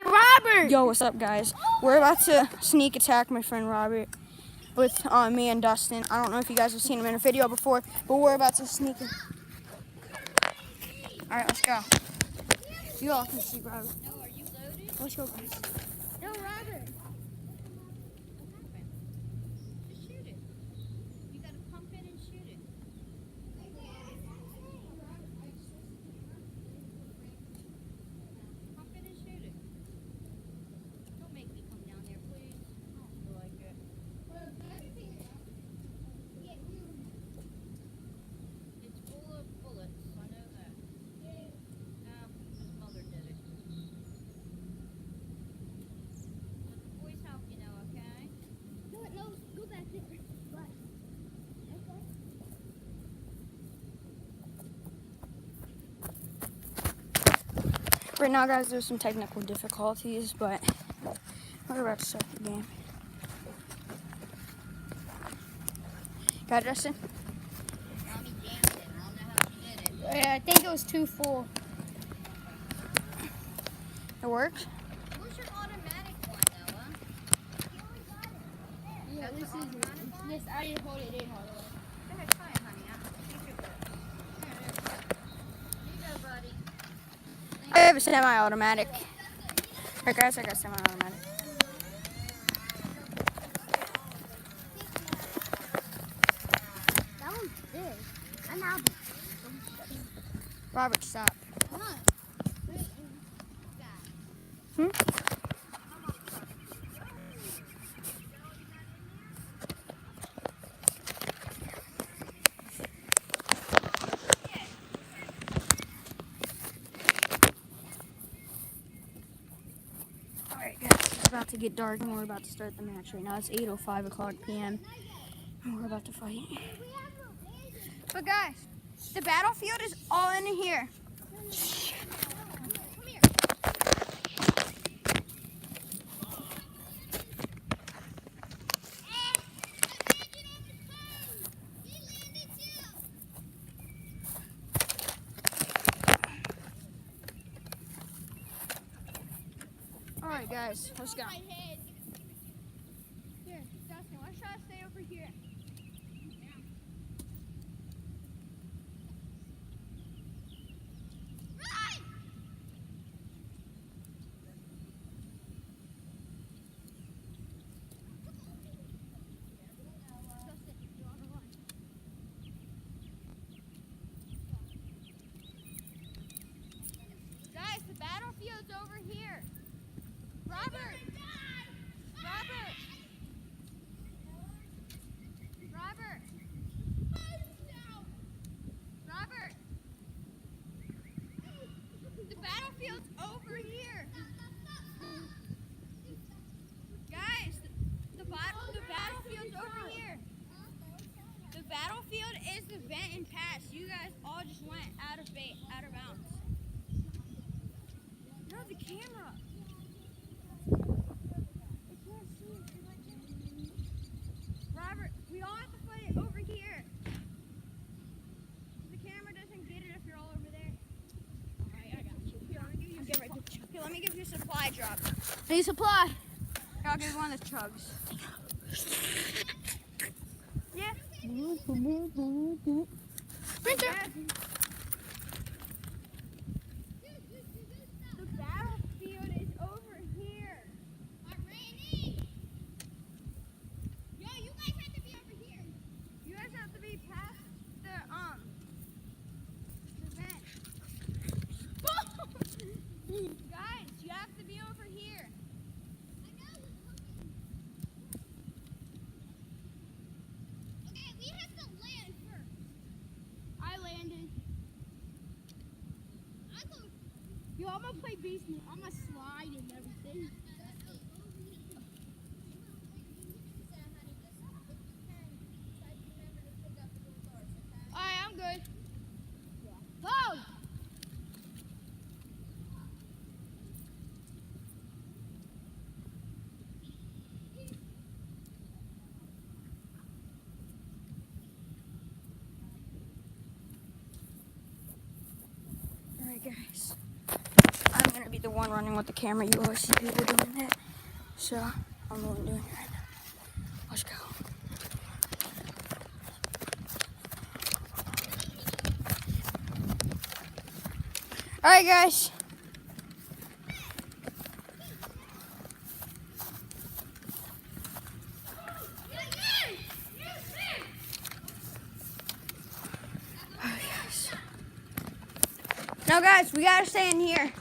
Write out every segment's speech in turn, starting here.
Robert! Yo, what's up, guys? We're about to sneak attack my friend Robert with me and Dustin. I don't know if you guys have seen him in a video before, but we're about to sneak him. All right, let's go. You all can see Robert. No, are you loaded? Let's go, guys. No, Robert. Just shoot it. You gotta pump it and shoot it. Pump it and shoot it. Don't make me come down there, please. I don't feel like it. It's full of bullets. I know that. His mother did it. Let the boys help you know, okay? No, go back there. But, okay. Right now, guys, there's some technical difficulties, but we're about to start the game. Got it, Dustin? Mommy jammed it. I don't know how she did it. Yeah, I think it was too full. It worked? Where's your automatic one, Noah? Yeah, this is this. I didn't hold it in all the way. Go ahead, try it, honey. I'll take your book. There it is. Here you go, buddy. I have a semi-automatic. Alright, guys, I got semi-automatic. That one's big. And now, Robert, stop. come on. Hmm? Alright, guys, it's about to get dark and we're about to start the match right now. It's 8:05 p.m. and we're about to fight. But guys, the battlefield is all in here. Alright, guys, let's go. Here, Dustin, let's try to stay over here. Guys, the battlefield's over here. Robert! Robert! Robert! Robert! The battlefield's over here. Guys, the battlefield's over here. The battlefield is the vent and pass. You guys all just went out of bounds. No, the camera. Robert, we all have to put it over here. The camera doesn't get it if you're all over there. Alright, I got you. Here, let me give you a supply drop. Need supply. Here, I'll give you one of the chugs. Yeah. Printer. The battlefield is over here. Yo, you guys have to be over here. You guys have to be past the vent. Guys, you have to be over here. Okay, we have to land first. I landed. Yo, I'm gonna play beast mode. I'm gonna slide and everything. Alright, I'm good. Go! Alright, guys. I'm gonna be the the one running with the camera. You always see people doing that. So I'm the one doing it right now. Let's go. All right, guys. No, guys, we gotta stay in here.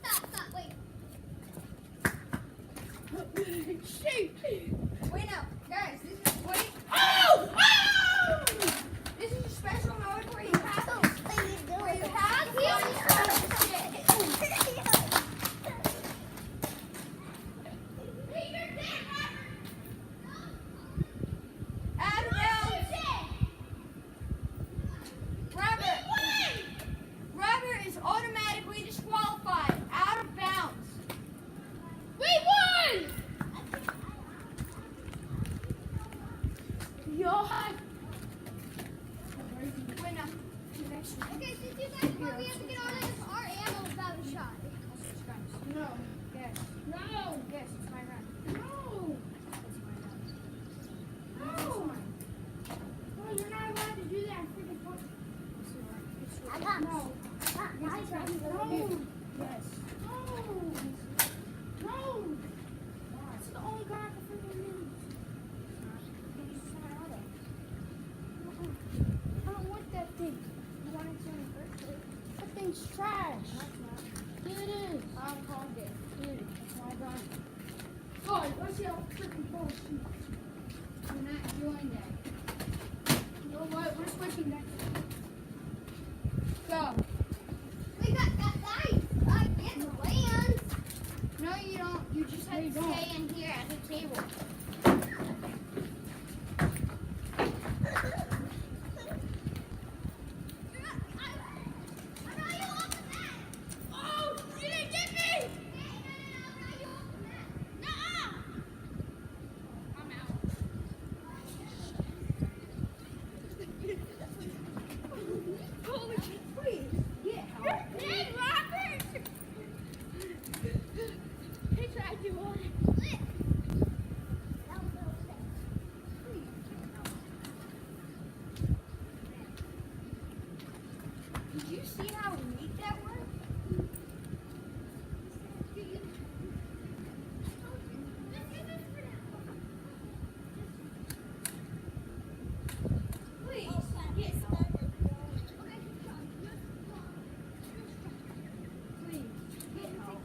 Stop, wait. Wait, no, guys, this is wait. Oh! Oh! This is a special mode where you have to. Where you have Out of bounds. Robert is automatically disqualified. Out of bounds. We won! Yo, Wait, no. okay, since you guys won, we have to get on this. Our ammo's about to shot. No. Yes. No! Yes, it's my run. No! No! No, you're not allowed to do that. Freaking point. I got no. Nice run. No. Yes. No. No. This is the only guy I can freaking use. I don't want that thing. You wanted to in the first place. That thing's trash. No, it's not. It is. I called it. Dude, that's my gun. God, let's see how freaking close she is. You're not doing that. You know what? We're switching next. Go. We got guys. I get the land. No, you don't. You just have You to don't. stay in here at the table. Oh, you didn't get me! I'm out. Holy please. Get You're big, Robert! He tried to on it. Did you see how neat that was? Please, get help. Please, get help.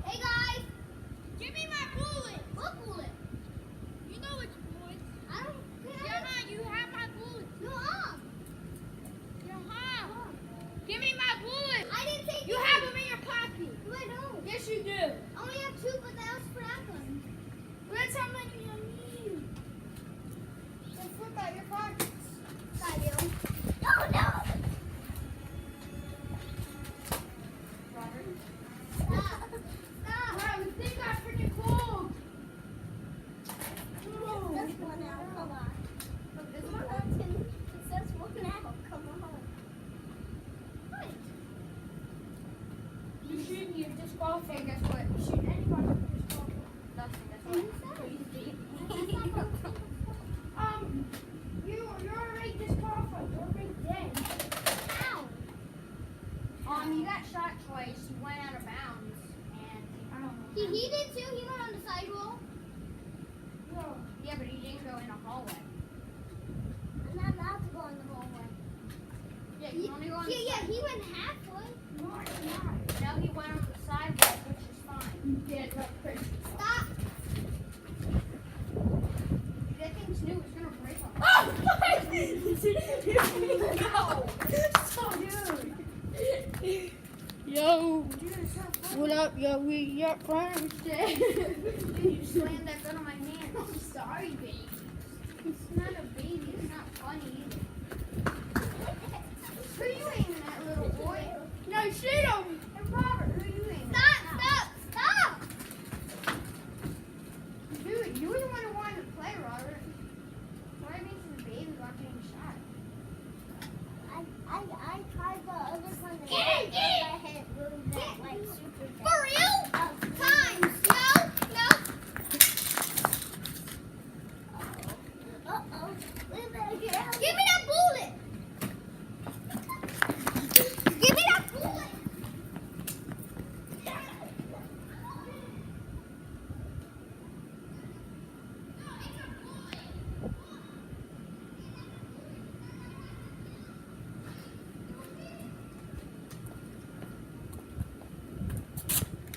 Hey guys, give me my bullet. What bullet? You know which bullet. I don't care. Yeah, you have my bullet. No, give me my bullet. I didn't take you. Have them in your pocket. No, I don't. Yes, you do. I only have two, but that was for that one. Well, that's how many you need. Then flip out your pockets. I do. No. Robert. Stop. Wow, the thing got freaking cold. That's one out. Come on. This Come one? on. It says one out. Come on. What? You shouldn't. You're disqualified. Hey, guess what? You shoot anybody. You're disqualified. Nothing. That's What you what. said? You're already disqualified. You're already dead. Ow. He got shot twice. He went out of bounds, and I don't know. He did too. He went on the sidewalk. No. Yeah, but he didn't go in a hallway. I'm not allowed to go in the hallway. Yeah, you only go on the Yeah, he went halfway. No, it's not. No, he went on the sidewalk, which is fine. Stop. Yo, what up, yo? We up friends. You slammed that gun on my hand. I'm sorry, baby. It's not a baby. It's not funny either. Who are you aiming at, little boy? No, shoot him. Hey, Robert, who are you aiming Stop. at? Dude, you were the one who wanted to play, Robert. Why are you making the baby while getting shot? I tried the other one. Get it, get it. I had moved that like super fast. For real? Times. No. Uh-oh. We better get out. Give me that bullet. Give me that bullet.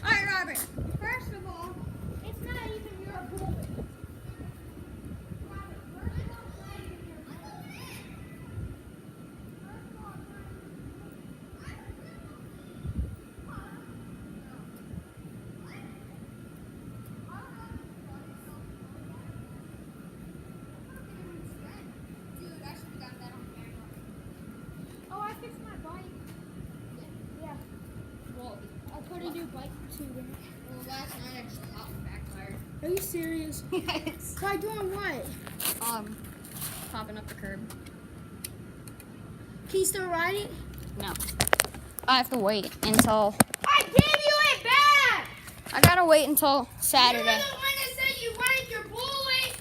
All right, Robert. First of all, It's not even your bullet. Oh, I fixed my bike. Yeah. well, I put a new bike too. last night I just popped and backfired. Are you serious? Yes. By doing what? Popping up the curb. Can you still ride it? No. I have to wait until... I gave you it back! I gotta wait until Saturday. You're the one that said you wanted your bullet.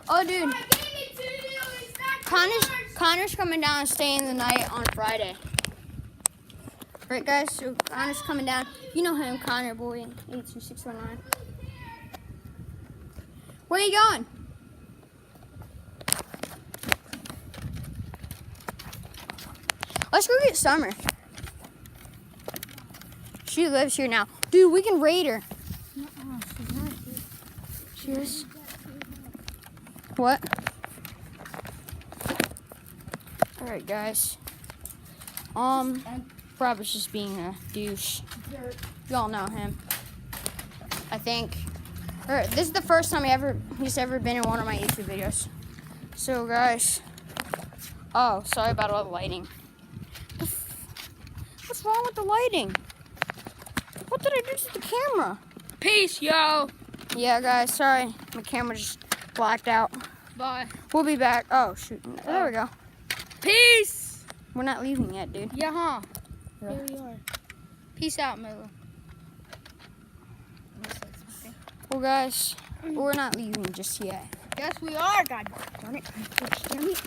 Oh, dude. I gave it to you. It's not yours. Connor's coming down and staying the night on Friday. Right, guys? So Connor's coming down. You know him, Connor, boy, 82609. Where you going? Let's go get Summer. She lives here now. Dude, we can raid her. She's not here. She is. What? Alright, guys. Robert's just being a douche. Y'all know him. I think. This is the first time he's ever been in one of my YouTube videos. So, guys. Oh, sorry about all the lighting. What's wrong with the lighting? What did I do to the camera? Peace, yo. Yeah, guys, sorry. My camera just blacked out. Bye. We'll be back. Oh, shoot. There we go. Peace. We're not leaving yet, dude. Yeah, huh? Yeah. Here we are. Peace out, Miller. Well, guys, we're not leaving just yet. Yes, we are. God Darn it. Damn it.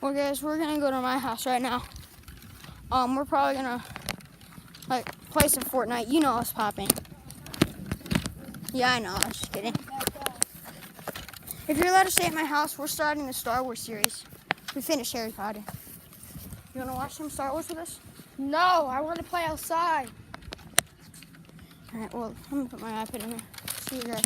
Well, guys, we're gonna go to my house right now. We're probably gonna play some Fortnite. You know us popping. Yeah, I know. I was just kidding. If you're allowed to stay at my house, we're starting the Star Wars series. We finished Harry Potter. You wanna watch some Star Wars with us? No, I want to play outside. All right. Well, I'm gonna put my iPad in here. See you guys.